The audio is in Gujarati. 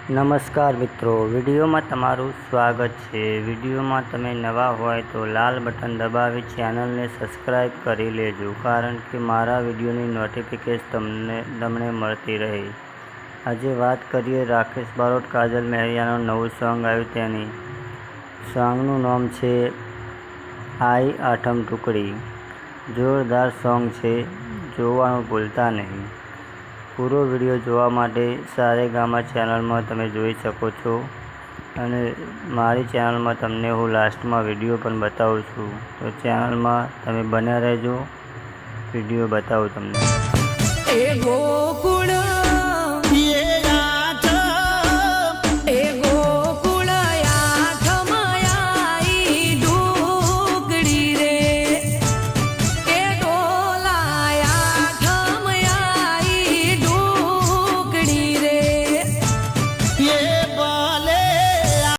નમસ્કાર મિત્રો, વિડીયોમાં તમારું સ્વાગત છે। વિડીયોમાં તમે નવા હોય તો લાલ બટન દબાવી ચેનલને સબસ્ક્રાઈબ કરી લેજો, કારણ કે મારા વિડીયોની નોટિફિકેશન તમને મળતી રહે। આજે વાત કરીએ રાકેશ બારોટ કાજલ મહેરિયાનું નવું સોંગ આવ્યું તેની। સોંગનું નામ છે આઈ આઠમ ટુકડી। જોરદાર સોંગ છે, જોવાનું ભૂલતા નહીં। પૂરો વિડીયો જોવા માટે સારેગામા ચેનલમાં તમે જોઈ શકો છો, અને મારી ચેનલમાં તમને હું લાસ્ટમાં વિડીયો પણ બતાવું છું, તો ચેનલમાં તમે બન્યા રહેજો, વિડીયો બતાવું તમને।